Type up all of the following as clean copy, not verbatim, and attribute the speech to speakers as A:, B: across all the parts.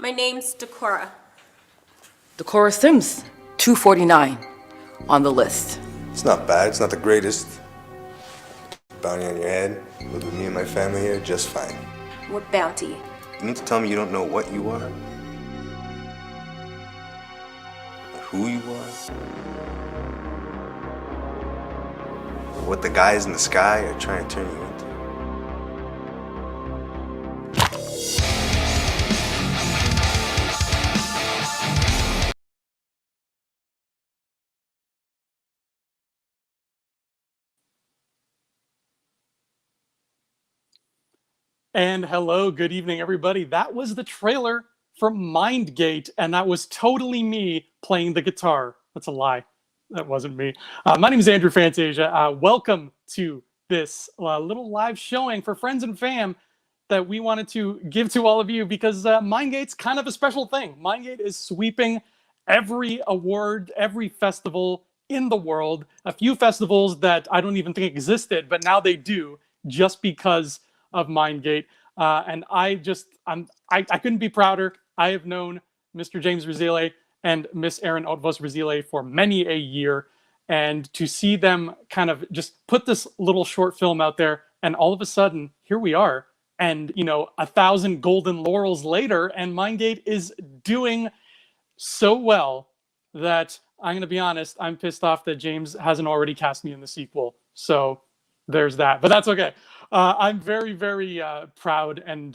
A: My name's Decora.
B: Decora Sims, 249 on the list.
C: It's not bad. It's not the greatest. Bounty on your head. Live with me and my family here just fine.
A: What bounty?
C: You need to tell me you don't know what you are? Who you are? What the guys in the sky are trying to turn you into?
D: And hello, good evening, everybody. That was the trailer for MindGait, and that was totally me playing the guitar. That's a lie. That wasn't me. My name is Andrew Fantasia. Welcome to this little live showing for friends and fam that we wanted to give to all of you because MindGait's kind of a special thing. MindGait is sweeping every award, every festival in the world. A few festivals that I don't even think existed, but now they do, just because of MindGait. And I couldn't be prouder. I have known Mr. James Razile and Miss Erin Otvos Razile for many a year. And to see them kind of just put this little short film out there, and all of a sudden, here we are. And, 1,000 golden laurels later, and MindGait is doing so well that I'm going to be honest, I'm pissed off that James hasn't already cast me in the sequel. So there's that, but that's okay. I'm very, very proud and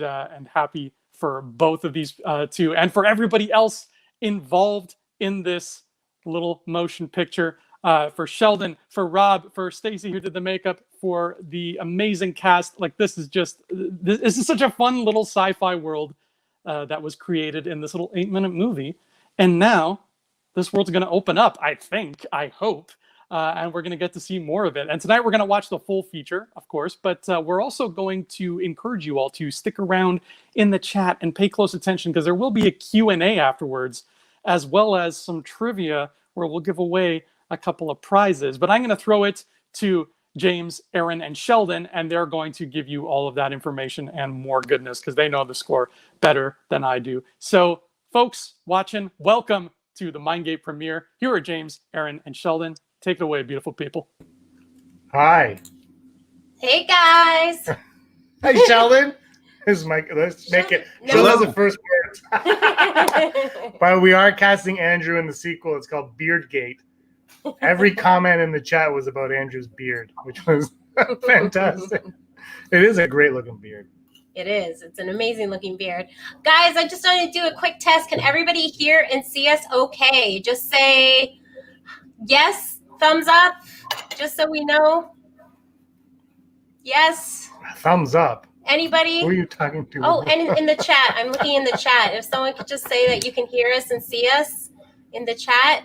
D: happy for both of these two, and for everybody else involved in this little motion picture. For Sheldon, for Rob, for Stacy who did the makeup, for the amazing cast. Like this is such a fun little sci-fi world that was created in this little 8-minute movie, and now this world's going to open up. I hope. And we're going to get to see more of it. And tonight we're going to watch the full feature, of course, but we're also going to encourage you all to stick around in the chat and pay close attention, because there will be a Q&A afterwards, as well as some trivia where we'll give away a couple of prizes. But I'm going to throw it to James, Erin, and Sheldon, and they're going to give you all of that information and more goodness, because they know the score better than I do. So, folks watching, welcome to the MindGait premiere. Here are James, Erin, and Sheldon. Take it away, beautiful people.
E: Hi.
A: Hey, guys.
E: Hey, Sheldon. This is Mike. Let's make it. Sheldon has the first words. But we are casting Andrew in the sequel. It's called MindGait. Every comment in the chat was about Andrew's beard, which was fantastic. It is a great looking beard.
A: It is. It's an amazing looking beard. Guys, I just wanted to do a quick test. Can everybody hear and see us okay? Just say yes, thumbs up, just so we know. Yes.
E: Thumbs up.
A: Anybody?
E: Who are you talking to?
A: Oh, and in the chat. I'm looking in the chat. If someone could just say that you can hear us and see us in the chat,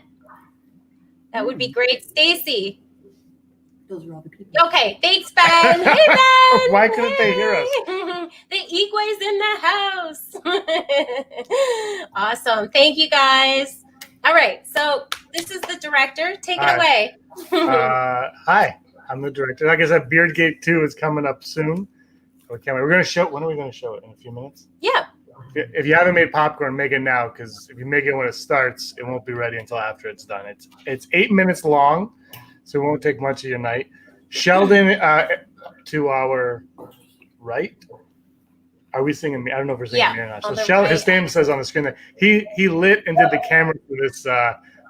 A: that would be great. Stacy.
F: Those are all the people.
A: Okay, thanks, Ben. Hey, Ben.
E: Why couldn't they hear us?
A: The Igwe's in the house. Awesome. Thank you, guys. All right, so this is the director. Take it away.
E: Hi, I'm the director. Like I said, MindGait 2 is coming up soon. We're going to show. When are we going to show it? In a few minutes?
A: Yeah.
E: If you haven't made popcorn, make it now, because if you make it when it starts, it won't be ready until after it's done. It's 8 minutes long, so it won't take much of your night. Sheldon, to our right. Are we singing? I don't know if we're singing or not. So Sheldon, his name says on the screen that he lit and did the camera for this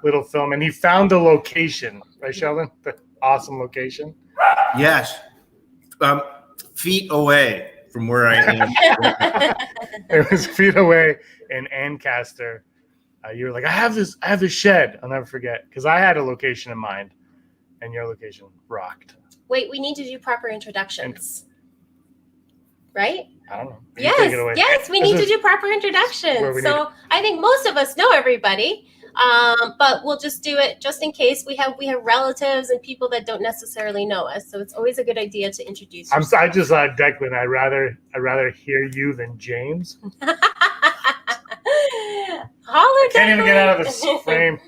E: little film, and he found a location, right, Sheldon? The awesome location.
G: Yes, feet away from where I am.
E: It was feet away in Ancaster. You were like, I have this shed. I'll never forget, because I had a location in mind, and your location rocked.
A: Wait, we need to do proper introductions. Right?
E: I don't know.
A: Yes, we need to do proper introductions. So I think most of us know everybody, but we'll just do it just in case we have relatives and people that don't necessarily know us. So it's always a good idea to introduce yourself.
E: I just Declan. I'd rather hear you than James.
A: Holler,
E: Can't even get out of this frame.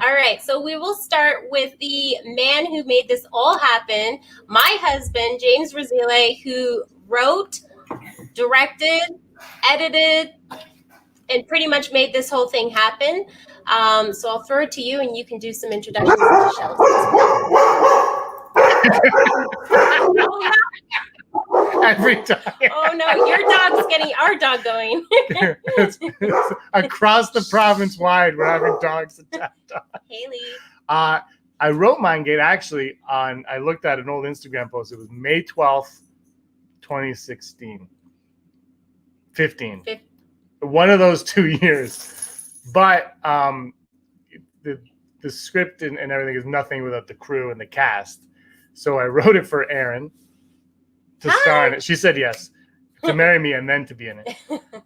A: All right, so we will start with the man who made this all happen, my husband, James Razile, who wrote, directed, edited, and pretty much made this whole thing happen. So I'll throw it to you, and you can do some introductions to Sheldon.
E: Every time.
A: Oh no, your dog's getting our dog going.
E: It's across the province wide, we're having dogs attacked.
A: Haley.
E: I wrote MindGait actually I looked at an old Instagram post. It was May 12th, 2016. 15. One of those 2 years. But the script and everything is nothing without the crew and the cast. So I wrote it for Erin to star in it. She said yes, to marry me and then to be in it,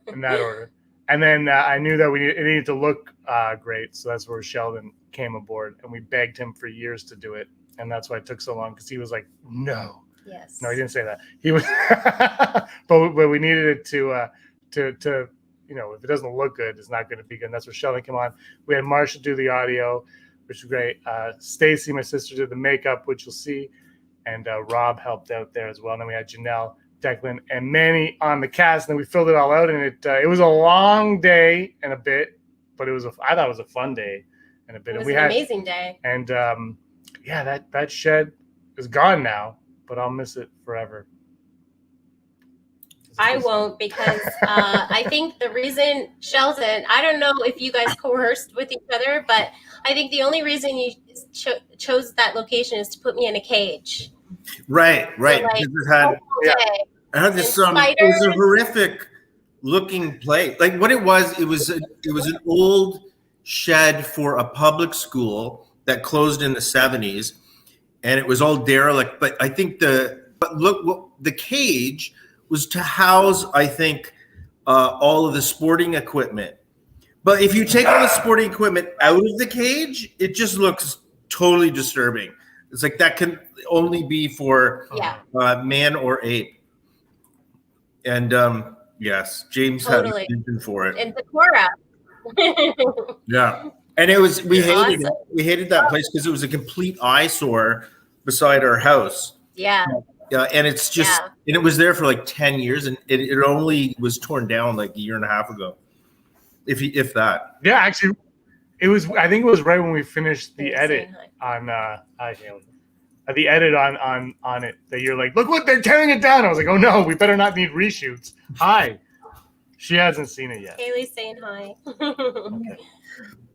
E: in that order. And then I knew that it needed to look great, so that's where Sheldon came aboard, and we begged him for years to do it, and that's why it took so long, because he was like, no.
A: Yes.
E: No, he didn't say that. He was, but we needed it to if it doesn't look good, it's not going to be good. And that's where Sheldon came on. We had Marsha do the audio, which was great. Stacy, my sister, did the makeup, which you'll see, and Rob helped out there as well. And then we had Janelle, Declan, and Manny on the cast, and then we filled it all out. And it was a long day and a bit, but I thought it was a fun day and a bit.
A: It was
E: an
A: amazing day.
E: And that shed is gone now, but I'll miss it forever.
A: I won't, because I think the reason, Sheldon, I don't know if you guys coerced with each other, but I think the only reason you chose that location is to put me in a cage.
G: Right.
A: So, like,
G: I had this it was a horrific looking place. Like what it was an old shed for a public school that closed in the 70s, and it was all derelict. But I think the cage was to house, I think, all of the sporting equipment. But if you take all the sporting equipment out of the cage, it just looks totally disturbing. It's like that can only be for man or ape. And yes, James had a vision for it.
A: And Decorah.
G: Yeah. And it was we hated that place because it was a complete eyesore beside our house.
A: Yeah.
G: Yeah, and it's just and it was there for like 10 years, and it only was torn down like a year and a half ago, if that.
E: Yeah, actually, it was. I think it was right when we finished the edit on the edit on it that you're like, look what they're tearing it down. I was like, oh no, we better not need reshoots. Hi, she hasn't seen it yet.
A: Haley's saying hi.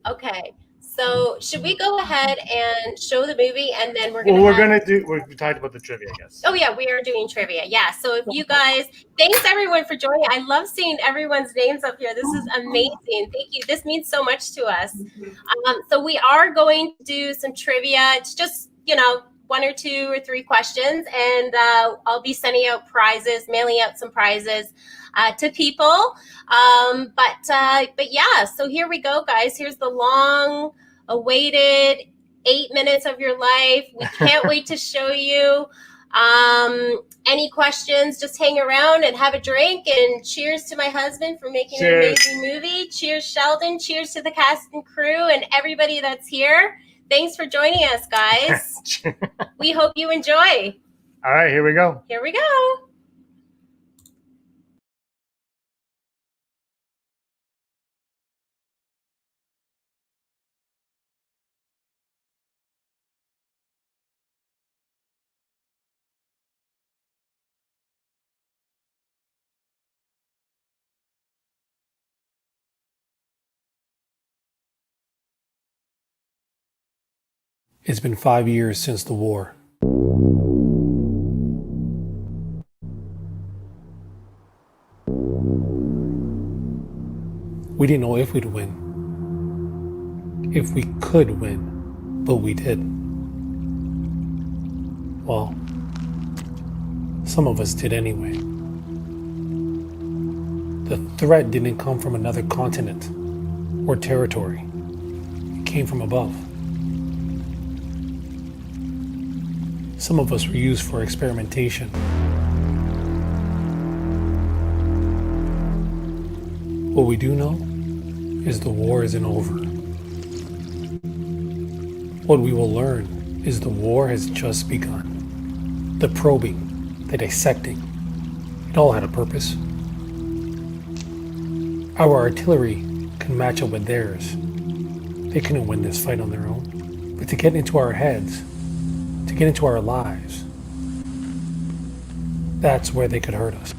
A: Okay. So should we go ahead and show the movie, and then we're gonna?
E: We talked about the trivia, I guess.
A: Oh yeah, we are doing trivia. Yeah. So if you guys, thanks everyone for joining. I love seeing everyone's names up here. This is amazing. Thank you. This means so much to us. So we are going to do some trivia. It's just 1 or 2 or 3 questions, and I'll be sending out prizes, mailing out some prizes to people. But yeah. So here we go, guys. Here's the long awaited 8 minutes of your life. We can't wait to show you. Any questions, just hang around and have a drink, and cheers to my husband for making an amazing movie. Cheers, Sheldon. Cheers to the cast and crew and everybody that's here. Thanks for joining us, guys. We hope you enjoy.
E: All right, here we go.
A: Here we go.
H: It's been 5 years since the war. We didn't know if we'd win, if we could win, but we did. Well, some of us did anyway. The threat didn't come from another continent or territory. It came from above. Some of us were used for experimentation. What we do know is the war isn't over. What we will learn is the war has just begun. The probing, the dissecting, it all had a purpose. Our artillery can match up with theirs. They couldn't win this fight on their own. But to get into our heads, to get into our lives, that's where they could hurt us.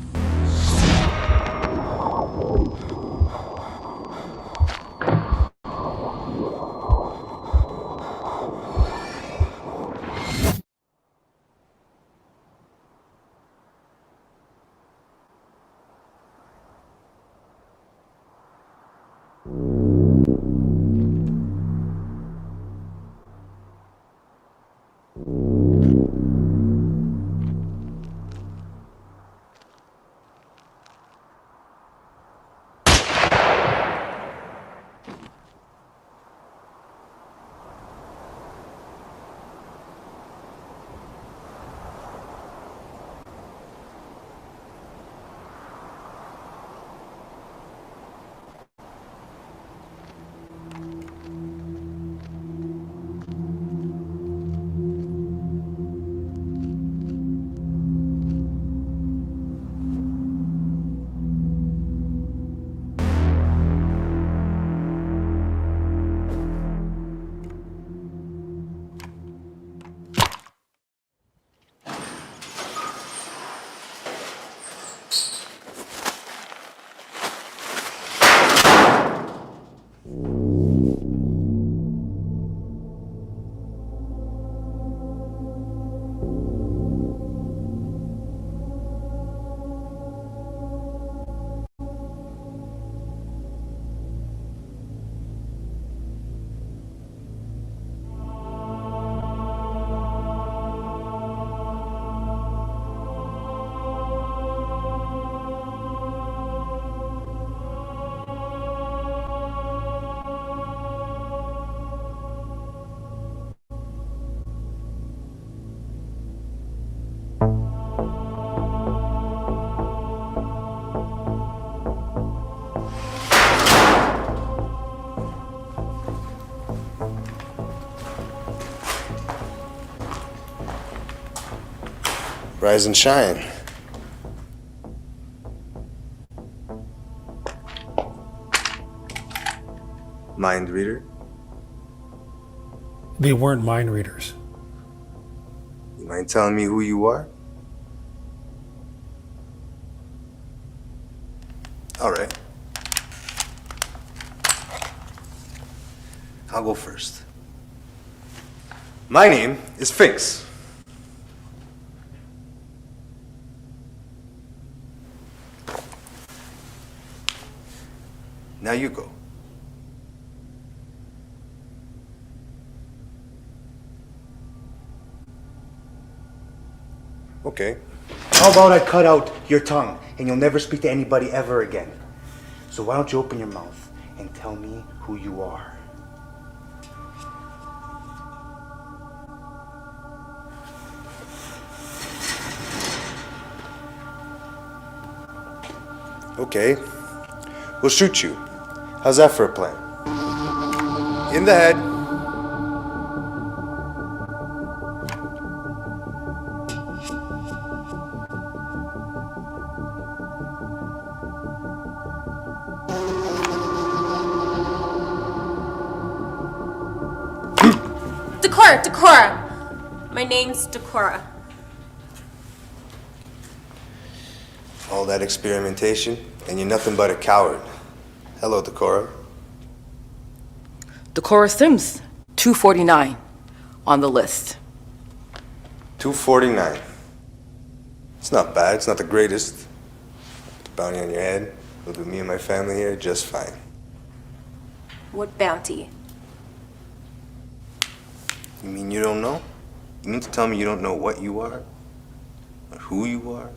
C: Rise and shine. Mind reader?
H: They weren't mind readers.
C: You mind telling me who you are? All right. I'll go first. My name is Finks. Now you go. Okay.
I: How about I cut out your tongue and you'll never speak to anybody ever again? So why don't you open your mouth and tell me who you are?
C: Okay. We'll shoot you. How's that for a plan? In the head.
A: Decora. My name's Decora.
C: All that experimentation, and you're nothing but a coward. Hello, Decora.
B: Decora Sims, 249 on the list.
C: 249. It's not bad. It's not the greatest. The bounty on your head will do me and my family here just fine.
A: What bounty?
C: You mean you don't know? You mean to tell me you don't know what you are? Or who you are?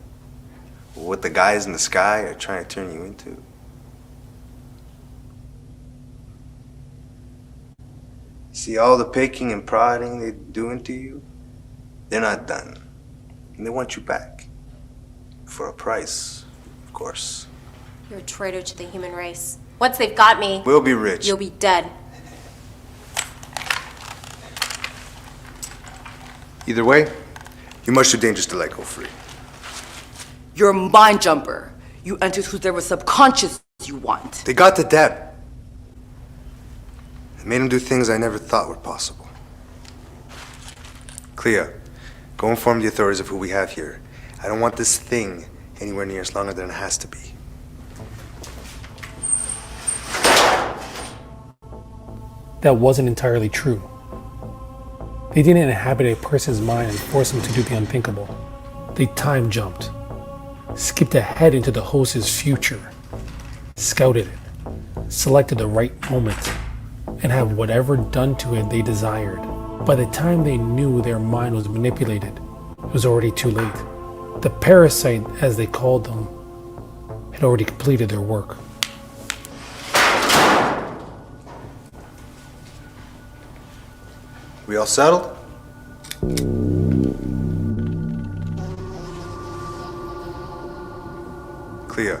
C: Or what the guys in the sky are trying to turn you into? See all the picking and prodding they're doing to you? They're not done. And they want you back. For a price, of course.
A: You're a traitor to the human race. Once they've got me,
C: We'll be rich.
A: you'll be dead.
C: Either way, you're much too dangerous to let go free.
B: You're a mind jumper. You entered through their subconscious you want.
C: They got to Deb. It made him do things I never thought were possible. Clea, go inform the authorities of who we have here. I don't want this thing anywhere near us longer than it has to be.
H: That wasn't entirely true. They didn't inhabit a person's mind and force him to do the unthinkable. They time jumped, skipped ahead into the host's future, scouted it, selected the right moment, and had whatever done to it they desired. By the time they knew their mind was manipulated, it was already too late. The parasite, as they called them, had already completed their work.
C: We all settled? Clea.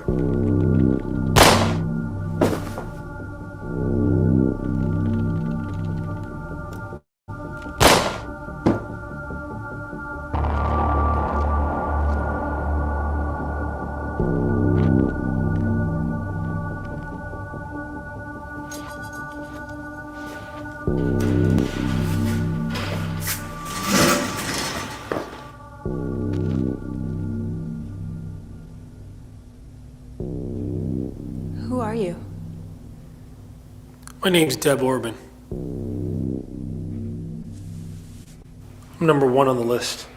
J: Who are you?
H: My name's Deb Orban. I'm number 1 on the list.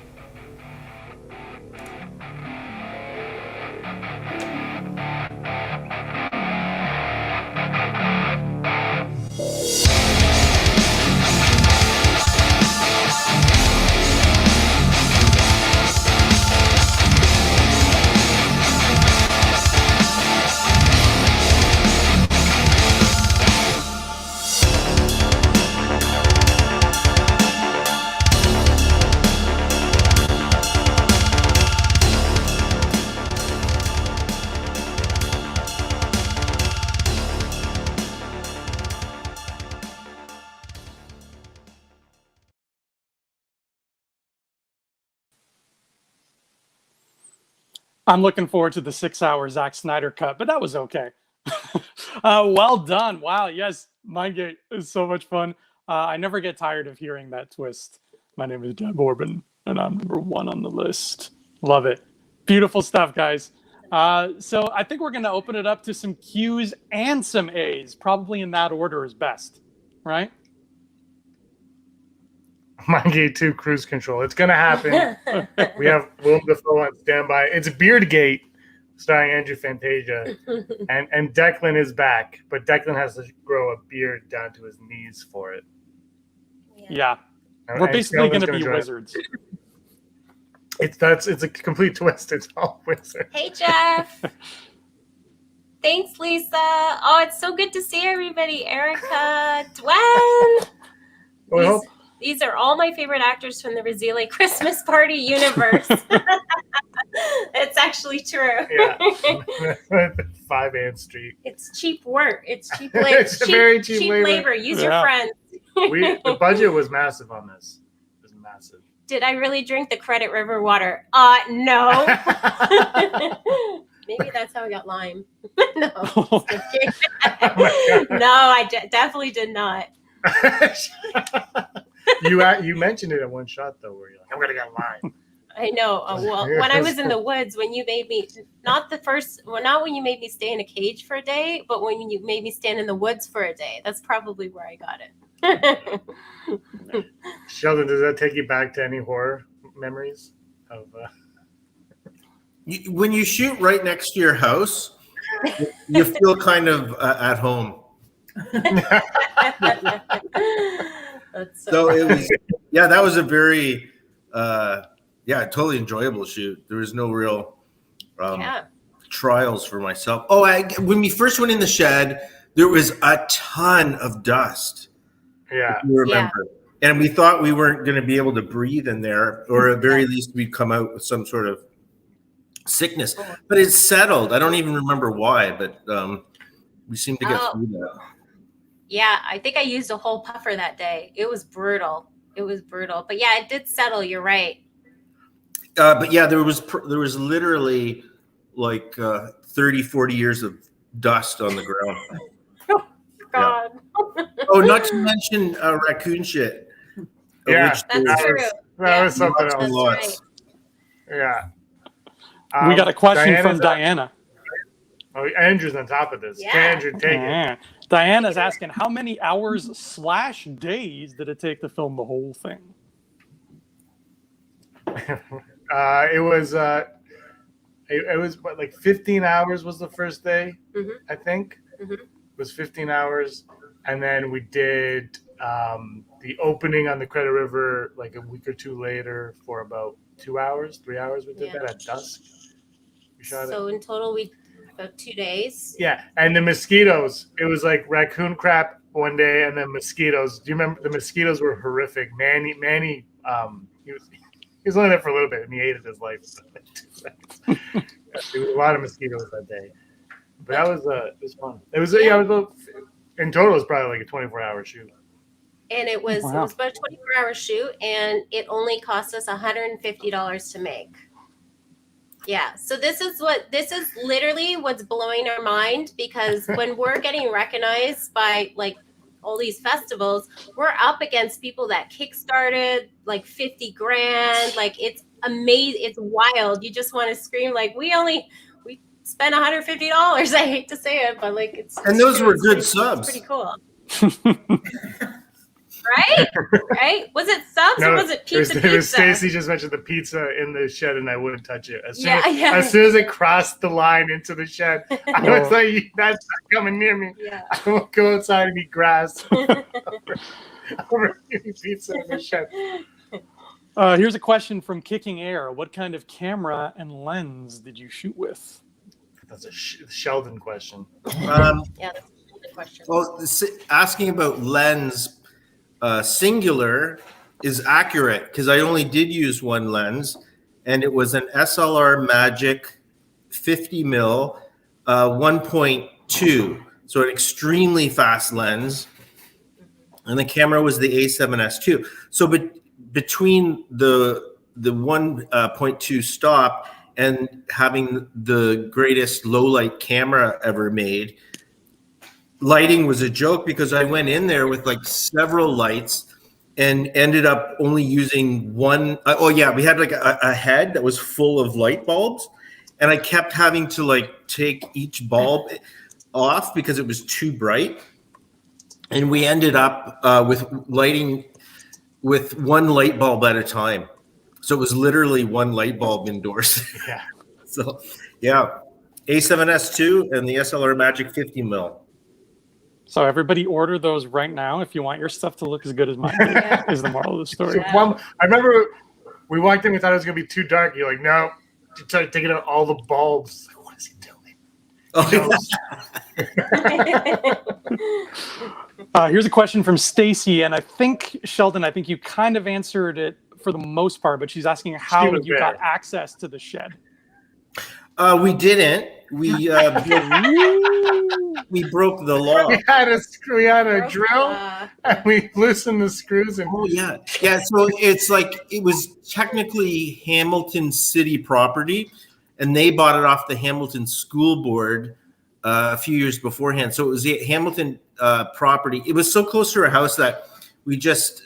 D: I'm looking forward to the 6-hour Zack Snyder cut, but that was okay. Well done. Wow. Yes. MindGait is so much fun. I never get tired of hearing that twist. My name is Deb Orban, and I'm number 1 on the list. Love it. Beautiful stuff, guys. So I think we're going to open it up to some Qs and some As, probably in that order is best, right?
E: MindGate 2 cruise control. It's going to happen. We have Willem Dafoe on standby. It's Beardgate, starring Andrew Fantasia. And Declan is back, but Declan has to grow a beard down to his knees for it.
D: Yeah. We're basically going to be wizards.
E: It's a complete twist. It's all wizards.
A: Hey, Jeff. Thanks, Lisa. Oh, it's so good to see everybody. Erica, Dwen. These are all my favorite actors from the Razile Christmas Party universe. It's actually true.
E: Yeah. 5 Ann Street.
A: It's cheap work. It's cheap labor.
E: It's very cheap labor.
A: Use your friends.
E: The budget was massive on this. It was massive.
A: Did I really drink the Credit River water? No. Maybe that's how I got Lyme. No. No, I definitely did not.
E: You mentioned it in one shot though, where you're like, I'm gonna get Lyme.
A: I know. Well, when I was in the woods, when you made me not when you made me stay in a cage for a day, but when you made me stand in the woods for a day. That's probably where I got it.
E: Sheldon, does that take you back to any horror memories of?
G: When you shoot right next to your house, you feel kind of at home.
A: That's
G: So it was, yeah, that was a very, totally enjoyable shoot. There was no real trials for myself. Oh, when we first went in the shed, there was a ton of dust.
E: Yeah,
G: you remember, and we thought we weren't going to be able to breathe in there, or at very least we'd come out with some sort of sickness. But it's settled. I don't even remember why, but we seemed to get through that.
A: Yeah, I think I used a whole puffer that day. It was brutal. But yeah, it did settle. You're right.
G: But yeah, there was literally like 30, 40 years of dust on the ground.
A: God.
G: Yeah. Oh, not to mention raccoon shit.
E: Yeah,
A: That's true.
E: That was something
G: Lots
E: else.
G: and lots.
E: Yeah.
D: We got a question
E: Diana's
D: from Diana.
E: Oh, Andrew's on top of this.
A: Yeah.
E: Andrew, take it.
D: Diana's asking, how many hours / days did it take to film the whole thing?
E: It was like 15 hours was the first day, I think. It was 15 hours. And then we did the opening on the Credit River like a week or two later for about 3 hours. We did that at dusk. We shot
A: So in total, we about 2 days.
E: Yeah, and the mosquitoes. It was like raccoon crap one day, and then mosquitoes. Do you remember the mosquitoes were horrific? Manny, he was only there for a little bit, and he hated his life. There was a lot of mosquitoes that day, but that was it was fun. It was in total, it was probably like a 24-hour shoot.
A: And it was about a 24-hour shoot, and it only cost us $150 to make. Yeah, so this is literally what's blowing our mind, because when we're getting recognized by like all these festivals, we're up against people that kickstarted like 50 grand. Like, it's amazing. It's wild. You just want to scream like, we spent $150. I hate to say it, but like
G: and those were good subs.
A: It's pretty cool. Right? Was it subs or was it pizza?
E: It was Stacy just mentioned the pizza in the shed, and I wouldn't touch it. As soon as it crossed the line into the shed, I was like, "That's not coming near me."
A: Yeah.
E: I won't go outside and eat grass. Over eating pizza in the shed.
D: Here's a question from Kicking Air. What kind of camera and lens did you shoot with?
E: That's a Sheldon question.
A: Yeah, that's a Sheldon question.
G: Well, asking about lens. Singular is accurate because I only did use one lens, and it was an SLR Magic 50 mil 1.2, so an extremely fast lens, and the camera was the A7S II. So between the 1.2 stop and having the greatest low light camera ever made, lighting was a joke because I went in there with like several lights and ended up only using one. We had like a head that was full of light bulbs, and I kept having to like take each bulb off because it was too bright. And we ended up with lighting with one light bulb at a time. So it was literally one light bulb indoors.
E: Yeah.
G: So yeah, A7S II and the SLR Magic 50 mil.
D: So everybody order those right now if you want your stuff to look as good as mine is the moral of the story.
E: I remember we walked in, we thought it was going to be too dark. You're like, no. You started taking out all the bulbs. Like, what is he doing?
D: Here's a question from Stacy, and I think, Sheldon, you kind of answered it for the most part, but she's asking how you got access to the shed.
G: We didn't. We broke the law.
E: We had a drill, and we loosened the screws. And
G: yeah. So it's like it was technically Hamilton city property, and they bought it off the Hamilton school board a few years beforehand. So it was the Hamilton property. It was so close to our house that we just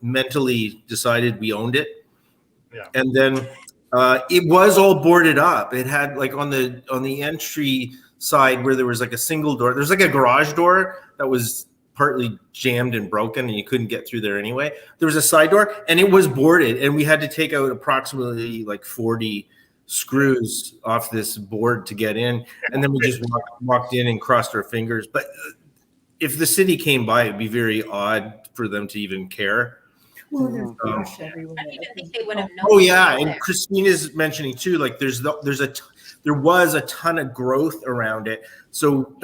G: mentally decided we owned it.
E: Yeah.
G: And then. It was all boarded up. It had like on the entry side where there was like a single door. There's like a garage door that was partly jammed and broken, and you couldn't get through there anyway. There was a side door, and it was boarded, and we had to take out approximately like 40 screws off this board to get in, and then we just walked in and crossed our fingers. But if the city came by, it'd be very odd for them to even care.
F: Well, there's brush everywhere.
A: I don't even think they would have known.
G: Oh yeah, and Christina's mentioning too. Like there was a ton of growth around it. So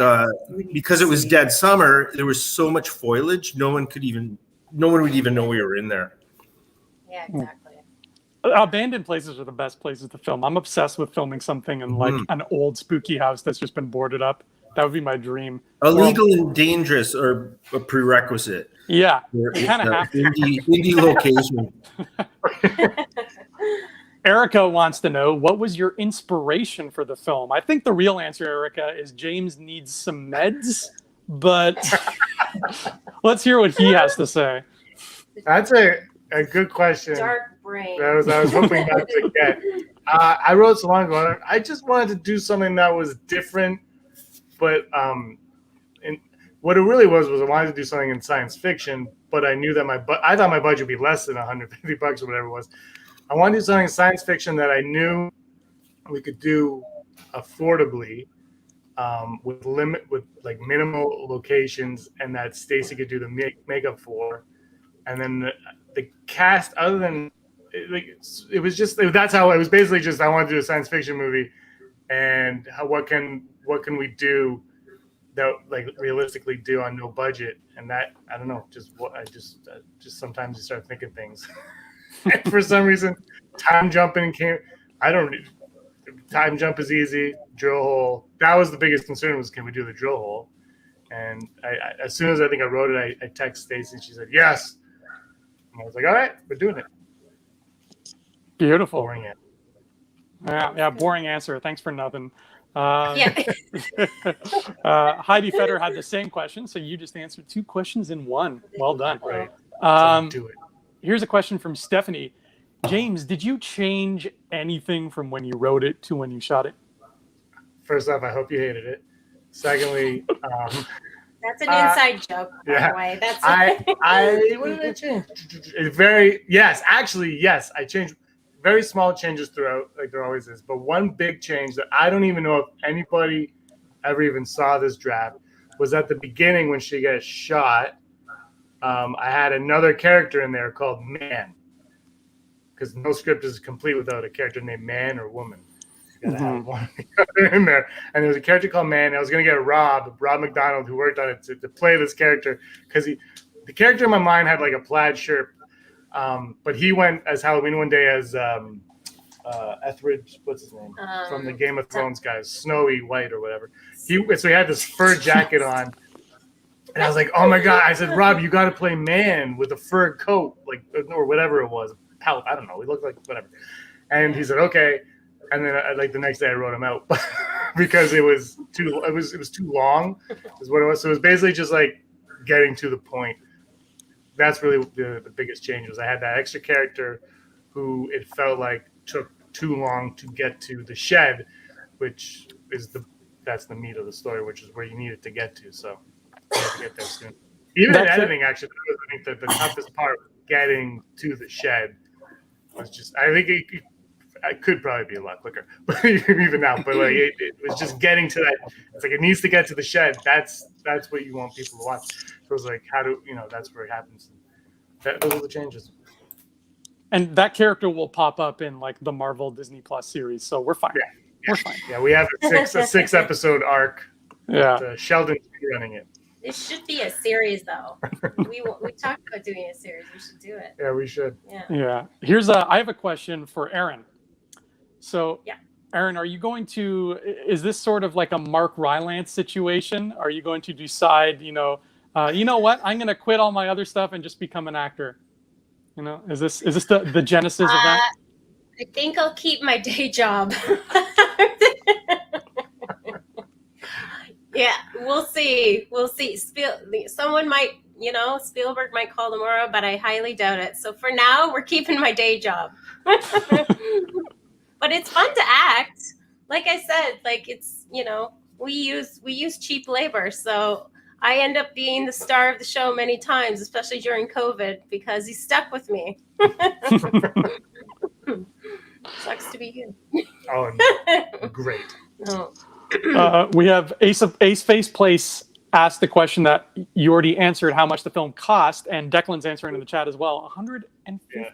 G: because it was dead summer, there was so much foliage. No one would even know we were in there.
A: Yeah, exactly.
D: Abandoned places are the best places to film. I'm obsessed with filming something in like an old spooky house that's just been boarded up. That would be my dream.
G: Illegal and dangerous are a prerequisite.
D: Yeah, you kind of have to.
G: Indie location.
D: Erica wants to know, what was your inspiration for the film? I think the real answer, Erica, is James needs some meds, but let's hear what he has to say.
E: That's a good question.
A: Dark brain.
E: I was hoping not to get. I wrote so long ago. I just wanted to do something that was different, but and what it really was I wanted to do something in science fiction, but I knew that I thought my budget would be less than $150 or whatever it was. I wanted to do something in science fiction that I knew we could do affordably, with like minimal locations, and that Stacy could do the makeup for, and then the cast. Other than it was just that's how it was. Basically, just I wanted to do a science fiction movie, and what can we do that like realistically do on no budget, and that I don't know. Just sometimes you start thinking things. And for some reason, time jumping came. Time jump is easy. Drill hole. That was the biggest concern, was can we do the drill hole? And as soon as I think I wrote it, I texted Stacey and she said yes. And I was like, all right, we're doing it.
D: Beautiful.
E: Boring answer.
D: Yeah, boring answer. Thanks for nothing.
A: Yeah.
D: Heidi Feder had the same question, so you just answered 2 questions in one. Well done.
E: Right. Do it.
D: Here's a question from Stephanie. James, did you change anything from when you wrote it to when you shot it?
E: First off, I hope you hated it. Secondly,
A: that's an inside joke, by the way. That's
E: what did I change? Yes, I changed very small changes throughout, like there always is. But one big change that I don't even know if anybody ever even saw this draft was at the beginning when she gets shot. I had another character in there called Man, because no script is complete without a character named Man or Woman. You gotta have one in there. And there was a character called Man. I was gonna get Rob McDonald, who worked on it, to play this character, because the character in my mind had like a plaid shirt, but he went as Halloween one day as Etheridge, what's his name, from the Game of Thrones guys, Snowy White or whatever. So he had this fur jacket on. And I was like, oh my God. I said, Rob, you got to play Man with a fur coat, like, or whatever it was. Pelt, I don't know. He looked like whatever. And he said, okay. And then like the next day I wrote him out because it was too long is what it was. So it was basically just like getting to the point. That's really the biggest change was I had that extra character who it felt like took too long to get to the shed, which is that's the meat of the story, which is where you need it to get to. So you have to get there soon. Even in editing, actually, I think that the toughest part, getting to the shed, was just. I think I could probably be a lot quicker, but even now. But like it was just getting to that. It's like it needs to get to the shed. That's what you want people to watch. So it was like, that's where it happens. Those are the changes.
D: And that character will pop up in like the Marvel Disney Plus series, so we're fine. We're fine.
E: Yeah, we have a 6 episode arc.
D: Yeah,
E: Sheldon's running it.
A: It should be a series, though. We talked about doing a series. We should do it.
E: Yeah, we should.
D: Yeah. I have a question for Aaron. So, Aaron, are you going to? Is this sort of like a Mark Rylance situation? Are you going to decide, you know what? I'm going to quit all my other stuff and just become an actor. Is this the genesis of that?
A: I think I'll keep my day job. Yeah, we'll see. Someone might, Spielberg might call tomorrow, but I highly doubt it. So for now, we're keeping my day job. But it's fun to act. Like I said, like it's, we use cheap labor. So I end up being the star of the show many times, especially during COVID, because he stuck with me. Sucks to be you.
E: Oh, great.
A: No.
D: We have Ace Face Place asked the question that you already answered, how much the film cost, and Declan's answering in the chat as well. $150.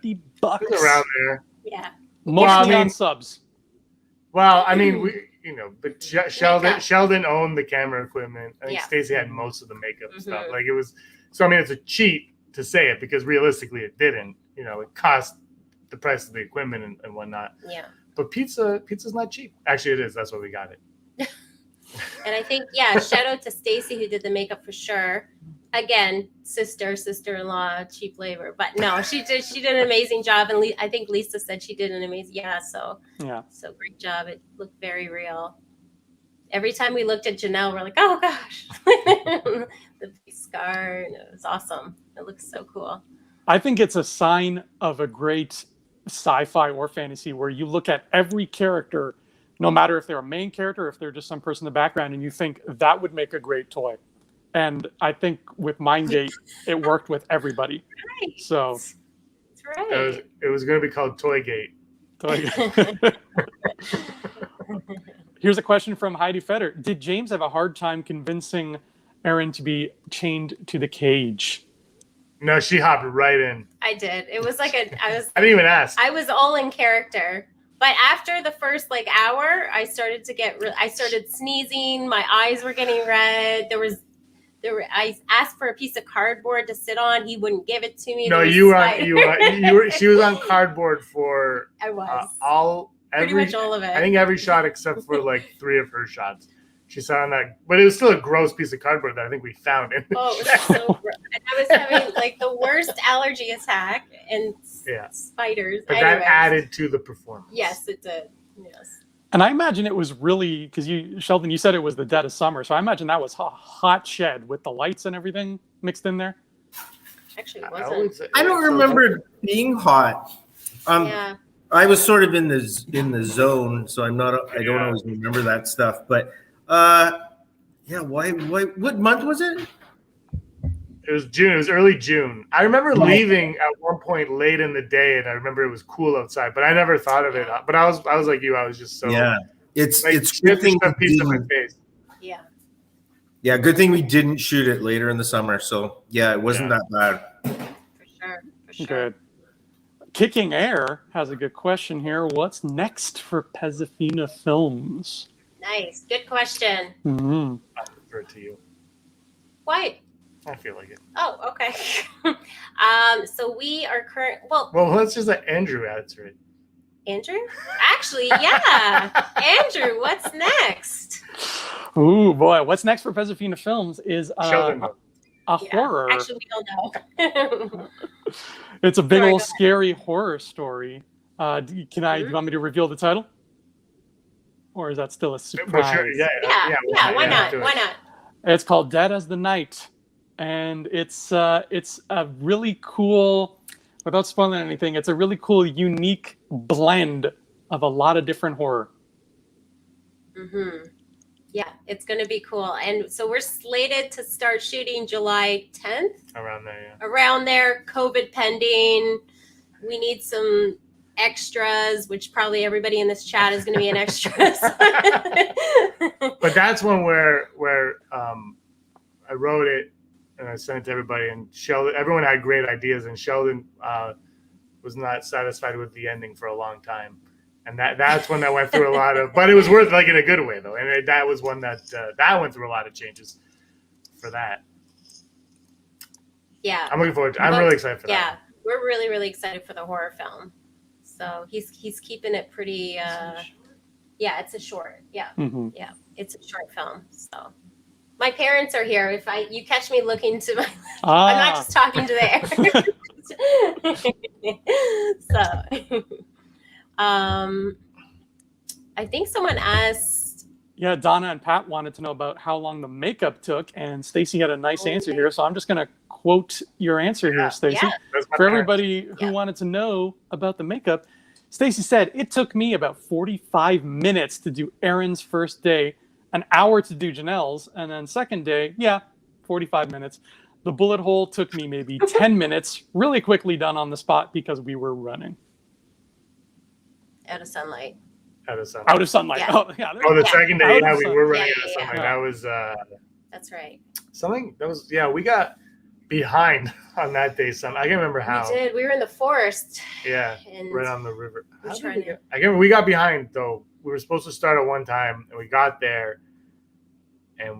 E: It's around there.
A: Yeah.
D: Mostly on subs.
E: Well, I mean, but Sheldon owned the camera equipment. I think Stacey had most of the makeup stuff. Like it was, so I mean, it's a cheat to say it because realistically it didn't. It cost the price of the equipment and whatnot.
A: Yeah.
E: But pizza's not cheap. Actually, it is. That's why we got it.
A: And I think, shout out to Stacey who did the makeup for sure. again, sister-in-law, cheap labor. But no, she did an amazing job, and I think Lisa said she did an amazing. So great job. It looked very real. Every time we looked at Janelle, we're like, oh gosh, the big scar. And it was awesome. It looks so cool.
D: I think it's a sign of a great sci-fi or fantasy where you look at every character, no matter if they're a main character or if they're just some person in the background, and you think that would make a great toy. And I think with MindGait, it worked with everybody.
A: Right.
D: So
A: that's right.
E: It was going to be called Toygate.
D: Here's a question from Heidi Feder. Did James have a hard time convincing Erin to be chained to the cage?
E: No, she hopped right in.
A: I did. It was like I
E: didn't even ask.
A: I was all in character. But after the first hour, I started sneezing. My eyes were getting red. I asked for a piece of cardboard to sit on. He wouldn't give it to me.
E: No, she was on cardboard for
A: I was
E: pretty
A: much all of it.
E: I think every shot except for 3 of her shots. She sat on that, but it was still a gross piece of cardboard that I think we found in.
A: Oh, it was so gross. And I was having the worst allergy attack and spiders.
E: But that added to the performance.
A: Yes, it did. Yes.
D: And I imagine it was really, because Sheldon, you said it was the dead of summer, so I imagine that was a hot shed with the lights and everything mixed in there.
A: Actually, it wasn't.
G: I don't remember it being hot.
A: Yeah.
G: I was sort of in the zone, so I don't always remember that stuff. But why? What month was it?
E: It was June. It was early June. I remember leaving at one point late in the day, and I remember it was cool outside. But I never thought of it. But I was like you. I was just so
G: It's good thing
E: a piece of my face.
A: Yeah.
G: Yeah, good thing we didn't shoot it later in the summer. So it wasn't that bad.
A: For sure.
D: Good. Kicking Air has a good question here. What's next for Pezafina Films?
A: Nice. Good question.
D: Mm-hmm.
E: I'll defer to you.
A: Why?
E: I feel like it.
A: Oh, okay. So we are
E: Well, let's just let Andrew answer it.
A: Andrew? Actually, yeah. Andrew, what's next?
D: Ooh, boy. What's next for Pezafina Films is a horror.
A: Actually, we don't know.
D: It's a big old scary horror story. Do you want me to reveal the title? Or is that still a surprise?
E: Sure. Yeah.
A: Why not?
D: It's called Dead as the Night. And it's a really cool, without spoiling anything, it's a really cool, unique blend of a lot of different horror.
A: Mm-hmm. Yeah, it's going to be cool. And so we're slated to start shooting July 10th.
E: Around there, yeah.
A: Around there, COVID pending. We need some extras, which probably everybody in this chat is going to be an extra.
E: But that's one where I wrote it and I sent it to everybody, and everyone had great ideas, and Sheldon was not satisfied with the ending for a long time. And that's one that went through a lot of, but it was worth in a good way though. And that was one that went through a lot of changes for that.
A: Yeah.
E: I'm looking forward to I'm really excited for that.
A: Yeah. We're really, really excited for the horror film. So he's keeping it pretty, it's a short. Yeah.
D: Mm-hmm.
A: Yeah. It's a short film. So my parents are here. If you catch me looking to my, I'm not just talking to the air. So, I think someone asked.
D: Yeah, Donna and Pat wanted to know about how long the makeup took, and Stacy had a nice answer here. So I'm just going to quote your answer here, Stacy.
A: Yeah.
D: For everybody who wanted to know about the makeup, Stacy said, it took me about 45 minutes to do Erin's first day, an hour to do Janelle's, and then second day, 45 minutes. The bullet hole took me maybe 10 minutes, really quickly done on the spot because we were running.
A: Out of sunlight.
D: Out of sunlight.
A: Yeah.
E: The second day, we were running out of sunlight.
A: Yeah.
E: That was
A: that's right.
E: Something that was we got behind on that day. I can't remember how.
A: We did. We were in the forest.
E: Yeah,
A: and
E: right on the river. I
A: can't
E: remember we got behind though. We were supposed to start at one time, and we got there, and I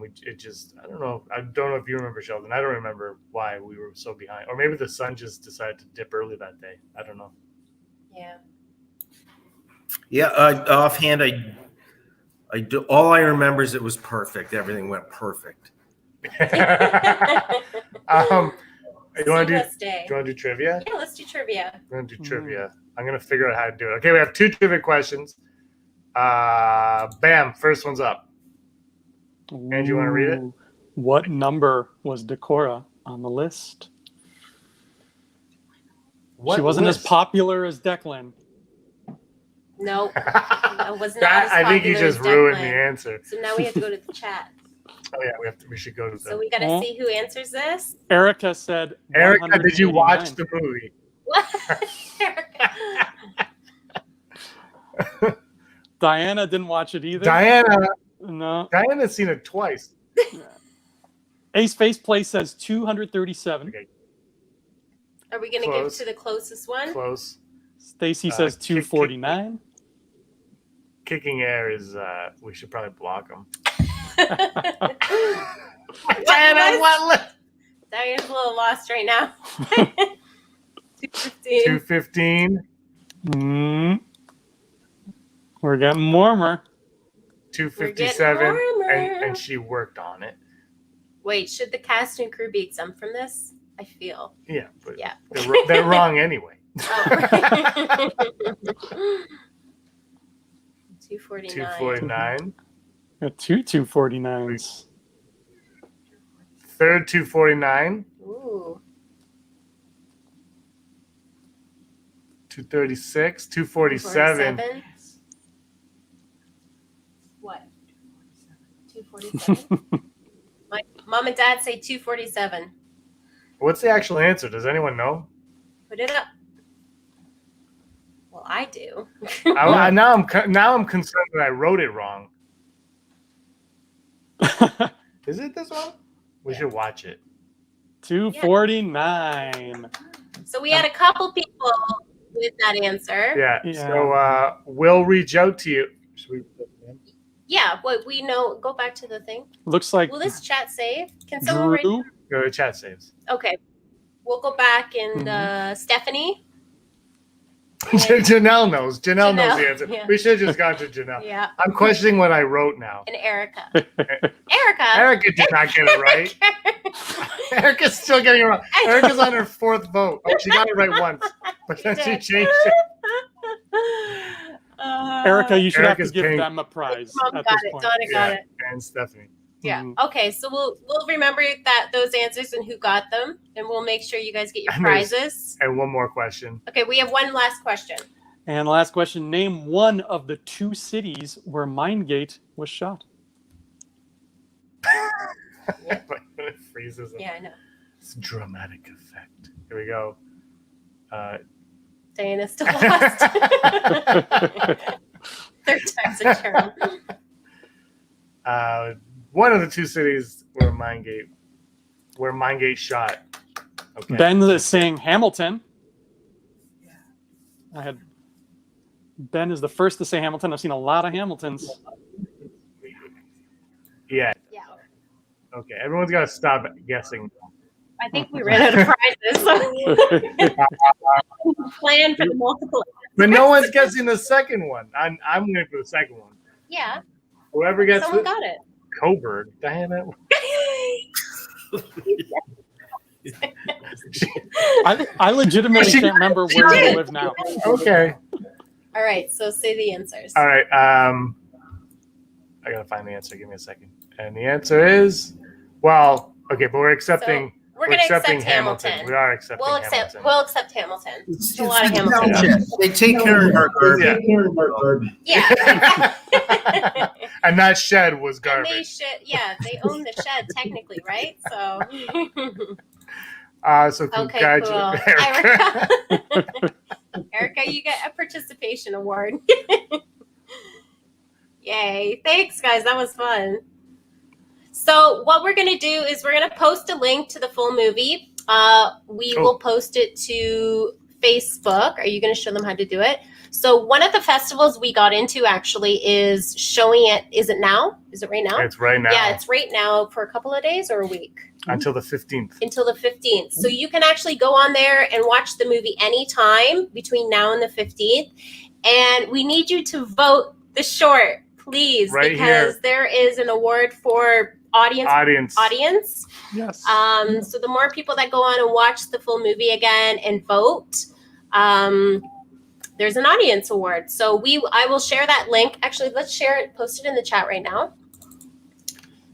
E: don't know if you remember, Sheldon. I don't remember why we were so behind, or maybe the sun just decided to dip early that day. I don't know.
A: Yeah.
G: Yeah, offhand, I do. All I remember is it was perfect. Everything went perfect.
E: You want to
A: Stay.
E: do trivia?
A: Yeah, let's do trivia.
E: We're going to do trivia. I'm going to figure out how to do it. Okay, we have 2 trivia questions. Bam, first one's up. And you want to read it?
D: What number was Decora on the list?
E: What
D: she wasn't
E: list?
D: as popular as Declan.
A: No, that was not as
E: I think you
A: popular
E: just
A: as
E: ruined
A: Declan.
E: the answer.
A: So now we have to go to the chat.
E: Oh yeah, we should go to
A: So
E: the.
A: we got to see who answers this.
D: Erica said.
E: Erica, did you watch the movie?
A: What?
D: Diana didn't watch it either.
E: No. Diana's seen it twice.
D: Ace Faceplay says 237.
E: Okay.
A: Are we going to give to the closest one?
E: Close.
D: Stacy says 249.
E: Kicking air is. We should probably block them.
A: Diana, Diana's a little lost right now. 215.
E: 215.
D: We're getting warmer.
E: 257. And she worked on it.
A: Wait, should the cast and crew be exempt from this? I feel.
E: Yeah, but
A: yeah.
E: They're wrong anyway.
A: 249.
E: 249.
D: Got 2 249s.
E: Third 249.
A: Ooh.
E: 236. 247.
A: What? 247? My mom and dad say 247.
E: What's the actual answer? Does anyone know?
A: Put it up. Well, I do.
E: Now I'm concerned that I wrote it wrong. Is it this one? We should watch it.
D: 249.
A: So we had a couple people with that answer.
E: Yeah. So we'll reach out to you. Should we?
A: Yeah. What we know. Go back to the thing.
D: Looks like.
A: Will this chat save? Can someone write?
E: Go to chat saves.
A: Okay. We'll go back and Stephanie.
E: Janelle knows. Janelle knows the answer.
A: Yeah.
E: We should have just gone to Janelle.
A: Yeah.
E: I'm questioning what I wrote now.
A: And Erica. Erica.
E: Erica did not get it right. Erica's still getting it wrong. Erica's on her 4th vote. Oh, she got it right once, but then she changed it.
D: Erica, you should
E: Erica's
D: have to give them a prize.
A: Mom
D: at
A: got
D: this
A: it.
D: point.
A: Donna got it.
E: And Stephanie.
A: Yeah. Okay. So we'll remember those answers and who got them, and we'll make sure you guys get your prizes.
E: And one more question.
A: Okay, we have one last question.
D: And last question: name one of the 2 cities where MindGait was shot.
E: It freezes.
A: Yeah, I know.
E: It's a dramatic effect. Here we go.
A: Diana's still lost. 3rd time's a charm.
E: One of the 2 cities where MindGait shot. Okay.
D: Ben is saying Hamilton. Ben is the first to say Hamilton. I've seen a lot of Hamiltons.
E: Yeah.
A: Yeah.
E: Okay. Everyone's got to stop guessing.
A: I think we ran out of prizes. So plan for the multiple.
E: But no one's guessing the second one. I'm going for the second one.
A: Yeah.
E: Whoever gets
A: Someone got it.
E: Coburg. Diana.
D: I legitimately can't remember where I live now.
E: Okay.
A: All right. So say the answers.
E: All right. I got to find the answer. Give me a second. And the answer is, well, okay, but we're accepting.
A: We're going to accept
E: Hamilton.
A: Hamilton.
E: We are accepting
A: Hamilton. We'll accept Hamilton.
G: It's
A: a lot of
G: town
A: Hamilton.
G: check. They take care of our garbage.
A: Yeah.
E: And that shed was
A: And
E: garbage.
A: they own the shed technically, right? So.
E: So
A: Okay,
E: congratulations,
A: cool.
E: Erica.
A: Erica, you get a participation award. Yay. Thanks, guys. That was fun. So what we're going to do is we're going to post a link to the full movie. We will post it to Facebook. Are you going to show them how to do it? So one of the festivals we got into actually is showing it. Is it now? Is it right now?
E: It's right now.
A: Yeah, it's right now for a couple of days or a week.
E: Until the 15th.
A: Until the 15th. So you can actually go on there and watch the movie anytime between now and the 15th. And we need you to vote the short. please,
E: Right
A: because
E: here.
A: there is an award for audience.
D: Yes.
A: So the more people that go on and watch the full movie again and vote, there's an audience award. So I will share that link. Actually, let's share it, post it in the chat right now.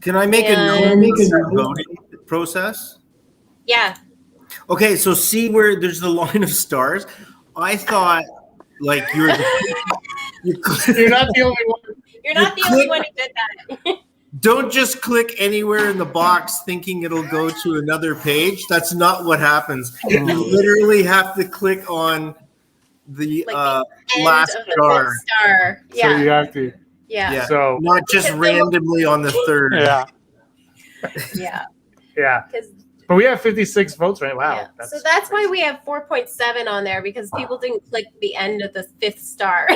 G: Can I make a note
A: And-
G: of the voting process?
A: Yeah.
G: Okay, so see where there's the line of stars? I thought like you're not
E: the only one.
A: You're not the only one who did that.
G: Don't just click anywhere in the box thinking it'll go to another page. That's not what happens. You literally have to click on the last
A: End of
G: star.
A: the star. Yeah.
E: So you have to.
A: Yeah.
E: So
G: not just randomly on the third.
D: Yeah.
A: Yeah.
E: Yeah. But we have 56 votes right. Wow.
A: Yeah. So that's why we have 4.7 on there, because people didn't click the end of the 5th star.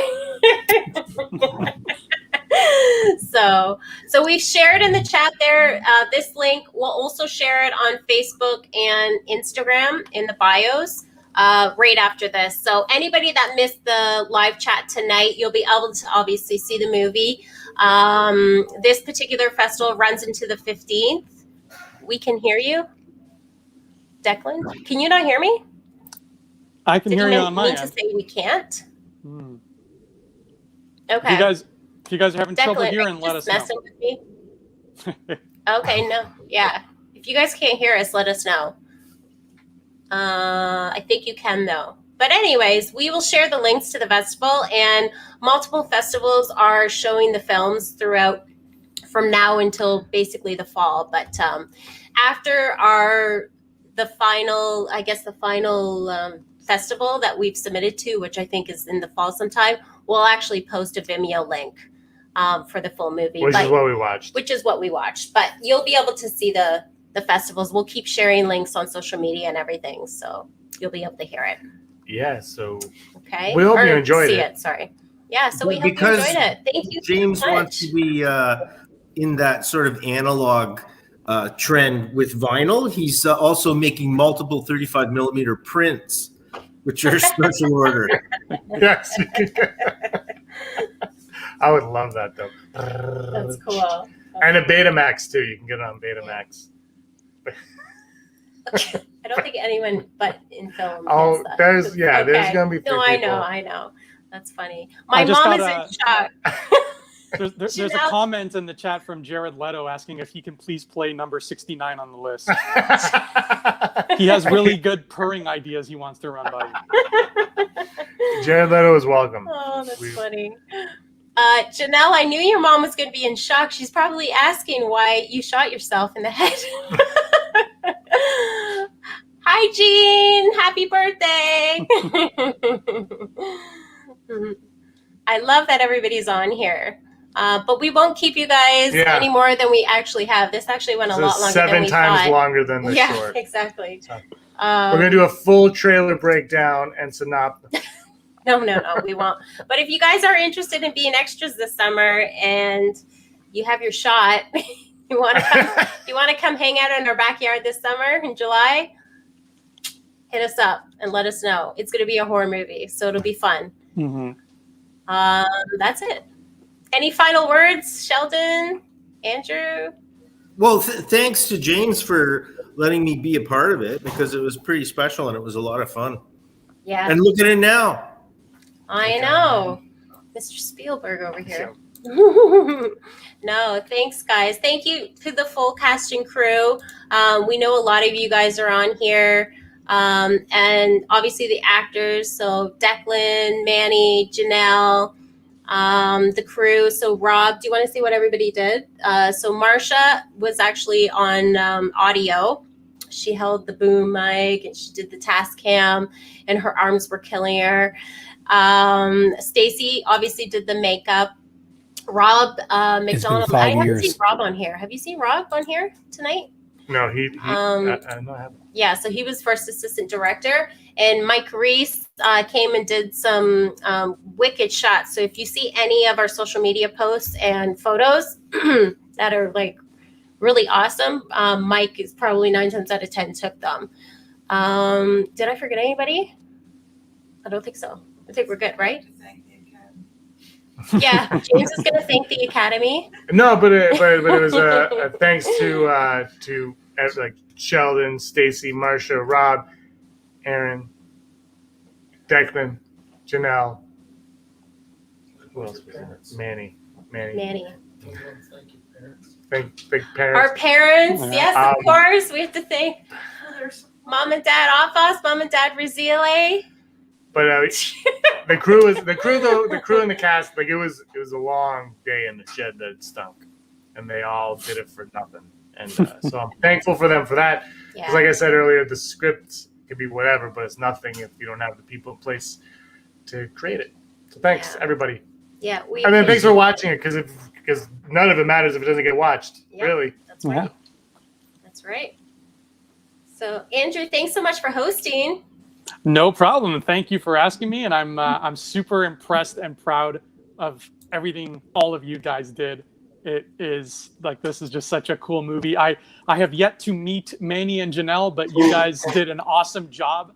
A: So we've shared in the chat there. This link, we'll also share it on Facebook and Instagram in the bios right after this. So anybody that missed the live chat tonight, you'll be able to obviously see the movie. This particular festival runs into the 15th. We can hear you. Declan, can you not hear me?
D: I can hear you on my
A: end. To say we can't? Okay.
D: If you guys are having trouble
A: Declan,
D: hearing, let us know.
A: Messing with me? Okay, no. Yeah. If you guys can't hear us, let us know. I think you can, though. But anyways, we will share the links to the festival, and multiple festivals are showing the films throughout from now until basically the fall. But after the final festival that we've submitted to, which I think is in the fall sometime, we'll actually post a Vimeo link for the full movie.
E: Which is what we watched.
A: Which is what we watched. But you'll be able to see the festivals. We'll keep sharing links on social media and everything, so you'll be able to hear it.
E: Yeah, so
A: okay.
E: We hope you enjoyed it.
A: Sorry. Yeah, so we hope you enjoyed it. Thank you.
G: James
A: so much.
G: wants to be in that sort of analog trend with vinyl. He's also making multiple 35 millimeter prints, which are special order.
E: Yes. I would love that though.
A: That's cool.
E: And a Betamax too. You can get it on Betamax.
A: I don't think anyone but in film.
E: Oh,
A: there's
E: gonna be.
A: No, I know. That's funny. My mom is in shock.
D: There's a comment in the chat from Jared Leto asking if he can please play number 69 on the list. He has really good purring ideas he wants to run by you.
E: Jared Leto is welcome.
A: Oh, that's funny. Janelle, I knew your mom was going to be in shock. She's probably asking why you shot yourself in the head. Hi, Jean. Happy birthday. I love that everybody's on here. But we won't keep you guys any more than we actually have. This actually went a lot longer than we thought.
E: 7 times longer than the short.
A: Yeah, exactly.
E: We're going to do a full trailer breakdown and synopsis.
A: No, we won't. But if you guys are interested in being extras this summer and you have your shot, you want to come hang out in our backyard this summer in July, hit us up and let us know. It's going to be a horror movie, so it'll be fun.
D: Mm-hmm.
A: That's it. Any final words, Sheldon, Andrew?
G: Well, thanks to James for letting me be a part of it, because it was pretty special and it was a lot of fun.
A: Yeah.
G: And look at it now.
A: I know. Mr. Spielberg over here. No, thanks, guys. Thank you to the full cast and crew. We know a lot of you guys are on here. And obviously the actors. So Declan, Manny, Janelle, the crew. So Rob, do you want to see what everybody did? So Marsha was actually on audio. She held the boom mic and she did the task cam and her arms were killing her. Stacy obviously did the makeup. Rob McDonald. I haven't seen Rob on here. Have you seen Rob on here tonight?
E: No, I don't know. I haven't.
A: Yeah, so he was first assistant director, and Mike Reese came and did some wicked shots. So if you see any of our social media posts and photos that are like really awesome, Mike is probably 9 times out of 10 took them. Did I forget anybody? I don't think so. I think we're good, right? Yeah, James is going to thank the Academy.
E: No, but it was a thanks to like Sheldon, Stacy, Marsha, Rob, Aaron, Declan, Janelle. Who else was in it? Manny. Thank parents.
A: Our parents, yes, of course. We have to thank Mom and Dad Afas, Mom and Dad Razile.
E: But the crew and the cast, like it was a long day in the shed that stunk, and they all did it for nothing. And so I'm thankful for them for that. Because like I said earlier, the script could be whatever, but it's nothing if you don't have the people in place to create it. So thanks everybody.
A: Yeah,
E: and then thanks for watching it because none of it matters if it doesn't get watched. Really.
A: That's right. Yeah. That's right. So Andrew, thanks so much for hosting.
D: No problem. Thank you for asking me, and I'm super impressed and proud of everything all of you guys did. It is like, this is just such a cool movie. I have yet to meet Manny and Janelle, but you guys did an awesome job.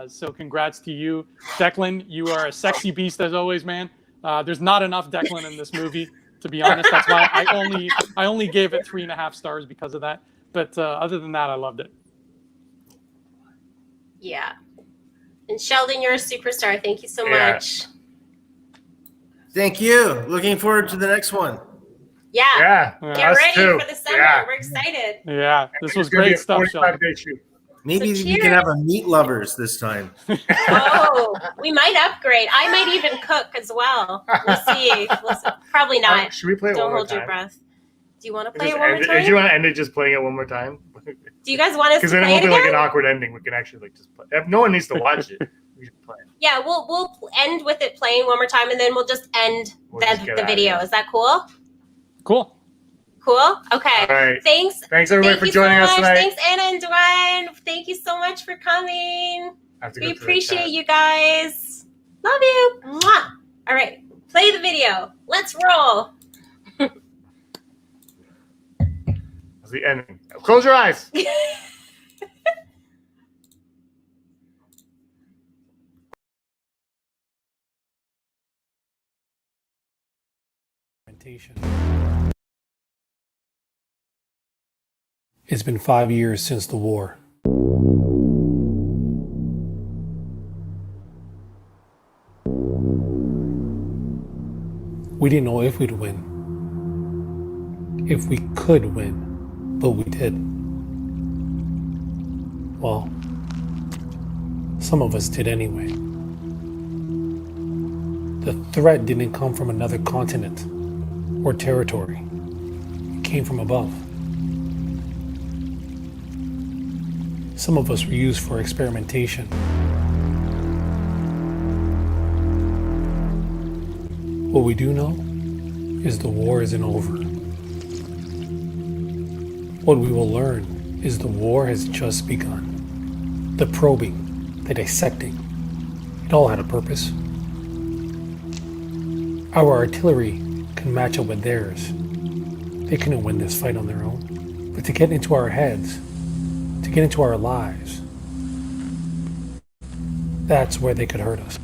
D: So congrats to you, Declan. You are a sexy beast as always, man. There's not enough Declan in this movie, to be honest. That's why I only gave it 3.5 stars because of that. But other than that, I loved it.
A: Yeah. And Sheldon, you're a superstar. Thank you so much.
G: Thank you. Looking forward to the next one.
A: Yeah. Get ready for the summer. Yeah. We're excited.
D: Yeah. This was great stuff, Sheldon.
G: Maybe we can have a meat lovers this time.
A: Oh, we might upgrade. I might even cook as well. We'll see. Probably not.
E: Should we play it
A: Don't
E: one more
A: hold your
E: time?
A: breath. Do you want to play it one more time?
E: If you want to end it just playing it one more time?
A: Do you guys want us to play it again?
E: Because then it won't be like an awkward ending. We can actually like just play. No one needs to watch it. We should play it.
A: Yeah, we'll end with it playing one more time, and then we'll just end the video. Is that cool?
D: Cool.
A: Cool? Okay.
E: All right.
A: Thanks.
E: Thanks everybody for joining us tonight.
A: Thanks Anna and Dwayne. Thank you so much for coming. We appreciate you guys. Love you. Mwah. All right. Play the video. Let's roll.
E: That's the ending. Close your eyes.
H: It's been 5 years since the war. We didn't know if we'd win, if we could win, but we did. Well, some of us did anyway. The threat didn't come from another continent or territory. It came from above. Some of us were used for experimentation. What we do know is the war isn't over. What we will learn is the war has just begun. The probing, the dissecting, it all had a purpose. Our artillery can match up with theirs. They couldn't win this fight on their own. But to get into our heads, to get into our lives, that's where they could hurt us.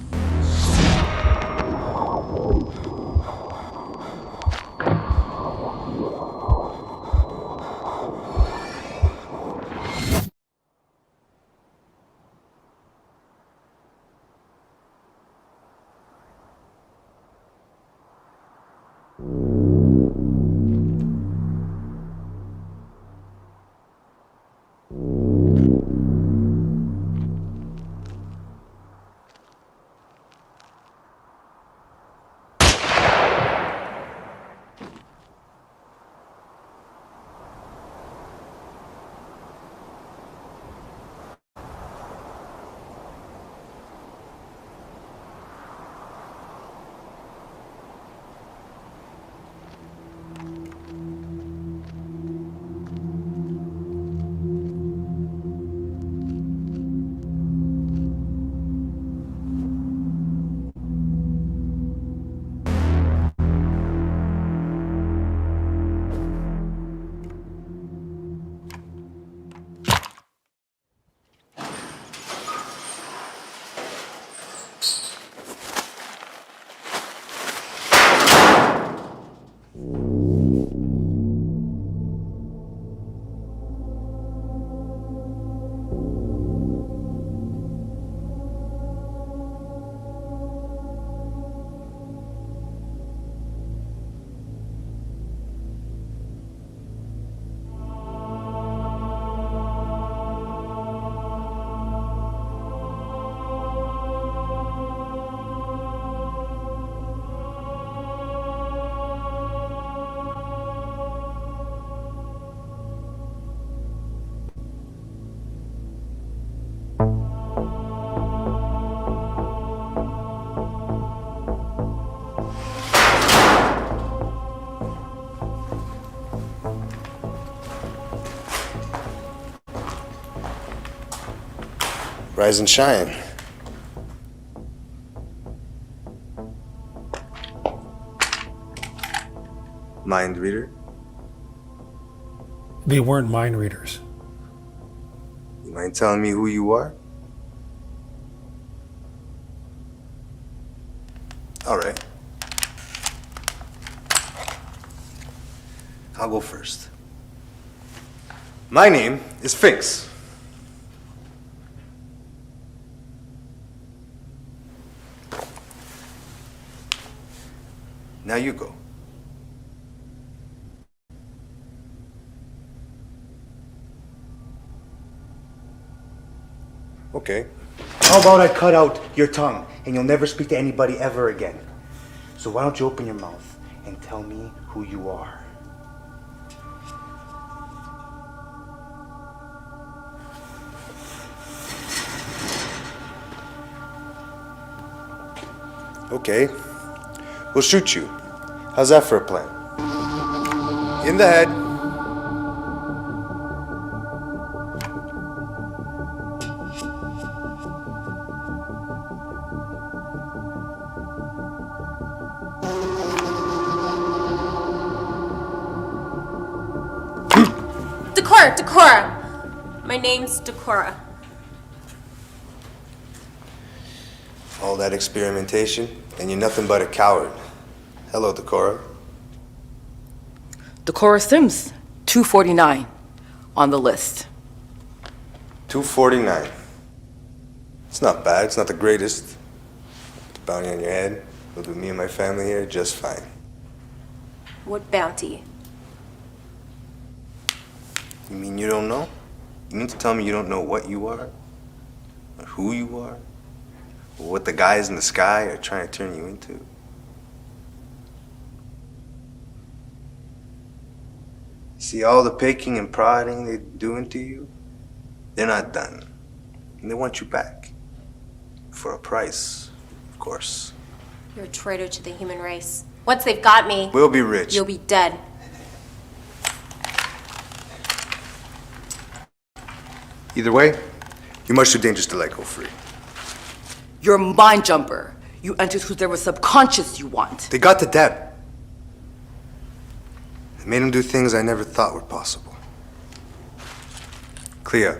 C: Rise and shine. Mind reader?
H: They weren't mind readers.
C: You mind telling me who you are? All right. I'll go first. My name is Finks. Now you go. Okay.
I: How about I cut out your tongue and you'll never speak to anybody ever again? So why don't you open your mouth and tell me who you are?
C: Okay. We'll shoot you. How's that for a plan? In the head.
A: Decora. My name's Decora.
C: All that experimentation, and you're nothing but a coward. Hello, Decora.
B: Decora Sims, 249 on the list.
C: 249. It's not bad. It's not the greatest. The bounty on your head will do me and my family here just fine.
A: What bounty?
C: You mean you don't know? You mean to tell me you don't know what you are? Or who you are? Or what the guys in the sky are trying to turn you into? See all the picking and prodding they're doing to you? They're not done. And they want you back. For a price, of course.
A: You're a traitor to the human race. Once they've got me,
C: We'll be rich.
A: you'll be dead.
C: Either way, you're much too dangerous to let go free.
B: You're a mind jumper. You entered whoever subconscious you want.
C: They got to Deb. They made him do things I never thought were possible. Clea,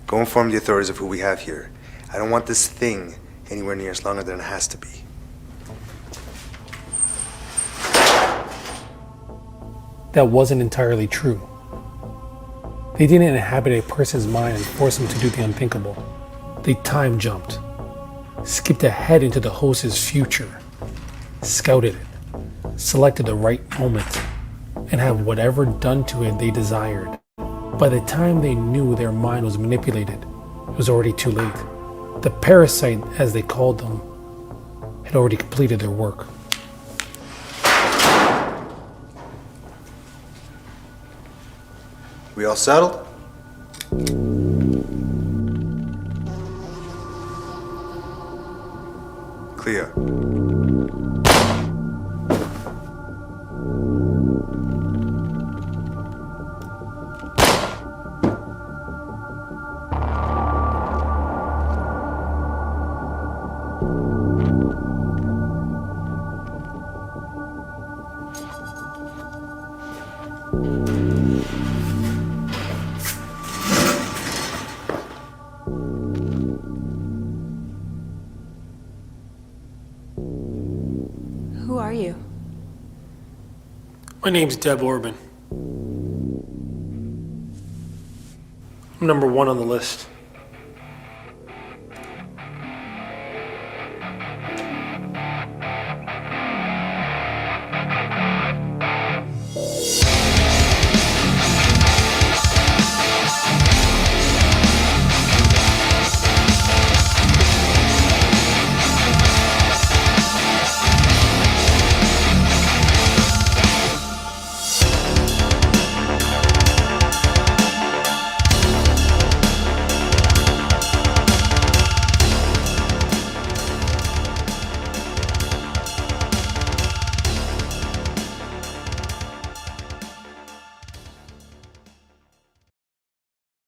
C: go inform the authorities of who we have here. I don't want this thing anywhere near us longer than it has to be.
H: That wasn't entirely true. They didn't inhabit a person's mind and force him to do the unthinkable. They time jumped, skipped ahead into the host's future, scouted it, selected the right moment, and had whatever done to it they desired. By the time they knew their mind was manipulated, it was already too late. The parasite, as they called them, had already completed their work.
C: We all settled? Clea.
J: Who are you?
H: My name's Deb Orban. I'm number 1 on the list.